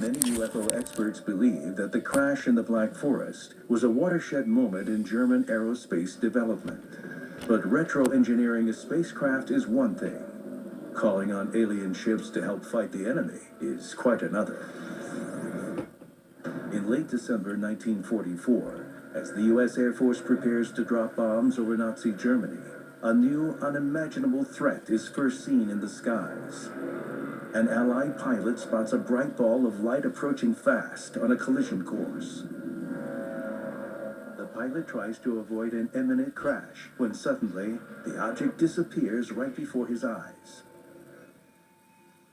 Many UFO experts believe that the crash in the Black Forest was a watershed moment in German aerospace development. But retro-engineering a spacecraft is one thing. Calling on alien ships to help fight the enemy is quite another. In late December 1944, as the U.S. Air Force prepares to drop bombs over Nazi Germany, a new, unimaginable threat is first seen in the skies. An Allied pilot spots a bright ball of light approaching fast on a collision course. The pilot tries to avoid an imminent crash when suddenly the object disappears right before his eyes.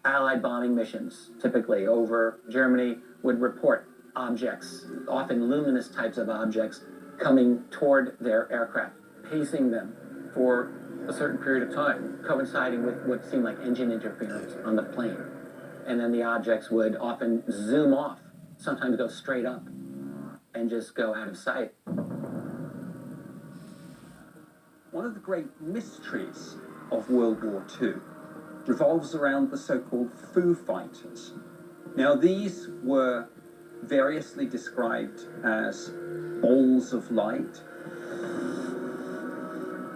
Allied bombing missions, typically over Germany, would report objects, often luminous types of objects, coming toward their aircraft, pacing them for a certain period of time, coinciding with what seemed like engine interference on the plane. And then the objects would often zoom off, sometimes go straight up, and just go out of sight. One of the great mysteries of World War II revolves around the so-called Foo Fighters. Now, these were variously described as balls of light,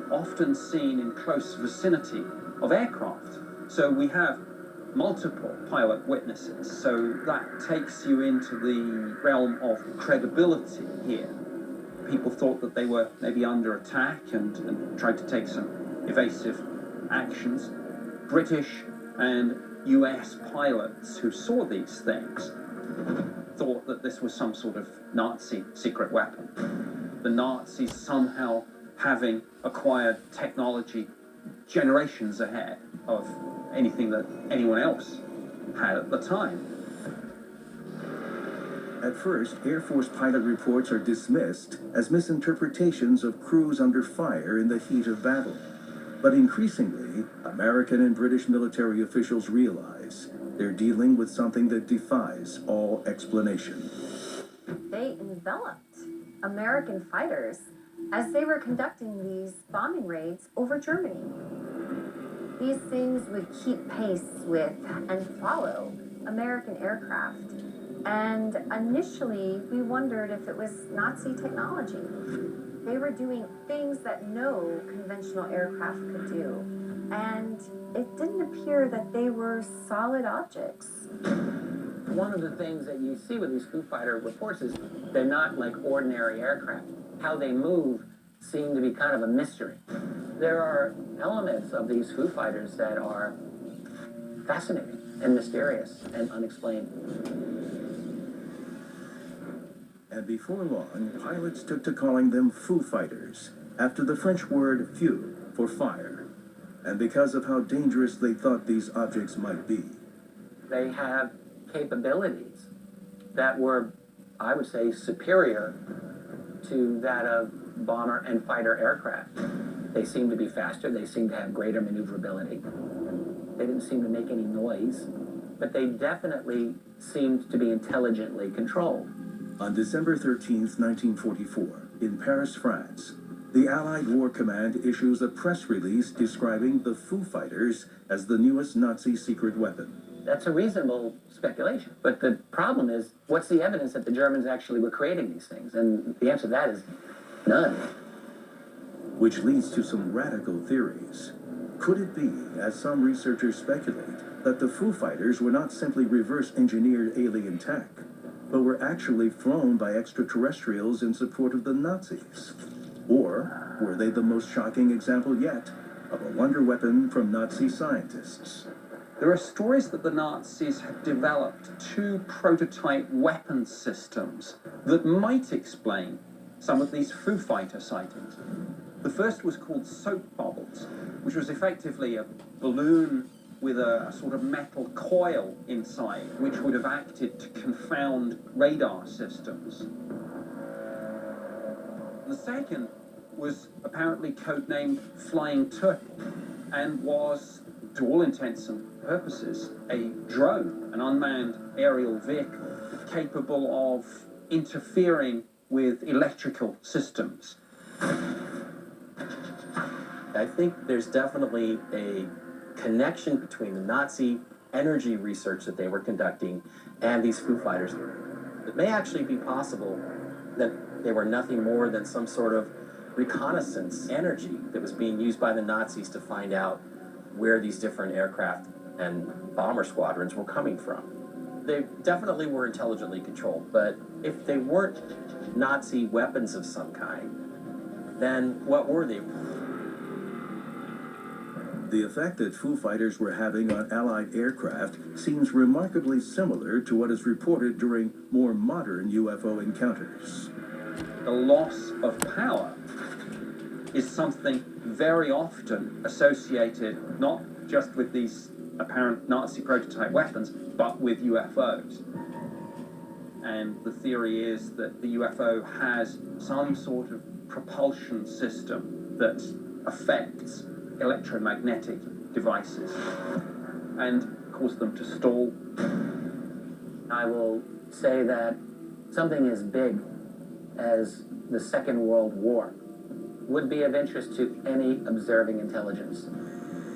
often seen in close vicinity of aircraft. So we have multiple pilot witnesses, so that takes you into the realm of credibility here. People thought that they were maybe under attack and tried to take some evasive actions. British and US pilots who saw these things thought that this was some sort of Nazi secret weapon. The Nazis somehow having acquired technology generations ahead of anything that anyone else had at the time. At first, Air Force pilot reports are dismissed as misinterpretations of crews under fire in the heat of battle. But increasingly, American and British military officials realize they're dealing with something that defies all explanation. They enveloped American fighters as they were conducting these bombing raids over Germany. These things would keep pace with and follow American aircraft. And initially, we wondered if it was Nazi technology. They were doing things that no conventional aircraft could do. And it didn't appear that they were solid objects. One of the things that you see with these Foo Fighter reports is they're not like ordinary aircraft. How they move seem to be kind of a mystery. There are elements of these Foo Fighters that are fascinating and mysterious and unexplained. And before long, pilots took to calling them Foo Fighters, after the French word feu, for fire, and because of how dangerous they thought these objects might be. They have capabilities that were, I would say, superior to that of bomber and fighter aircraft. They seem to be faster, they seem to have greater maneuverability. They didn't seem to make any noise, but they definitely seemed to be intelligently controlled. On December 13th, 1944, in Paris, France, the Allied War Command issues a press release describing the Foo Fighters as the newest Nazi secret weapon. That's a reasonable speculation. But the problem is, what's the evidence that the Germans actually were creating these things? And the answer to that is none. Which leads to some radical theories. Could it be, as some researchers speculate, that the Foo Fighters were not simply reverse-engineered alien tech, but were actually flown by extraterrestrials in support of the Nazis? Or were they the most shocking example yet of a wonder weapon from Nazi scientists? There are stories that the Nazis had developed two prototype weapon systems that might explain some of these Foo Fighter sightings. The first was called soap bubbles, which was effectively a balloon with a sort of metal coil inside, which would have acted to confound radar systems. The second was apparently codenamed Flying Turtle, and was, to all intents and purposes, a drone, an unmanned aerial vehicle, capable of interfering with electrical systems. I think there's definitely a connection between the Nazi energy research that they were conducting and these Foo Fighters. It may actually be possible that they were nothing more than some sort of reconnaissance energy that was being used by the Nazis to find out where these different aircraft and bomber squadrons were coming from. They definitely were intelligently controlled, but if they weren't Nazi weapons of some kind, then what were they? The effect that Foo Fighters were having on Allied aircraft seems remarkably similar to what is reported during more modern UFO encounters. The loss of power is something very often associated not just with these apparent Nazi prototype weapons, but with UFOs. And the theory is that the UFO has some sort of propulsion system that affects electromagnetic devices and cause them to stall. I will say that something as big as the Second World War would be of interest to any observing intelligence.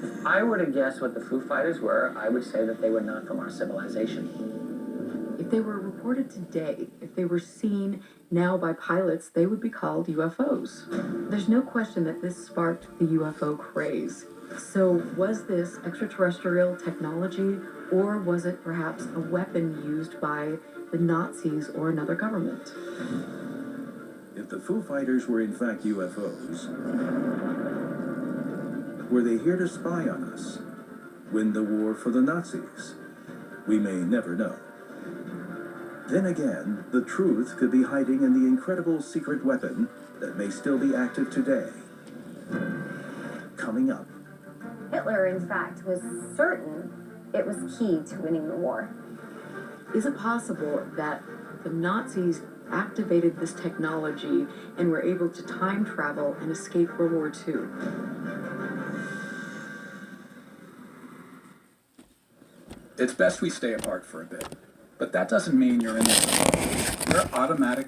If I were to guess what the Foo Fighters were, I would say that they were not from our civilization. If they were reported today, if they were seen now by pilots, they would be called UFOs. There's no question that this sparked the UFO craze. So was this extraterrestrial technology, or was it perhaps a weapon used by the Nazis or another government? If the Foo Fighters were in fact UFOs, were they here to spy on us? Win the war for the Nazis? We may never know. Then again, the truth could be hiding in the incredible secret weapon that may still be active today. Coming up. Hitler, in fact, was certain it was key to winning the war. Is it possible that the Nazis activated this technology and were able to time travel and escape World War II? It's best we stay apart for a bit, but that doesn't mean you're in the zone. You're automatically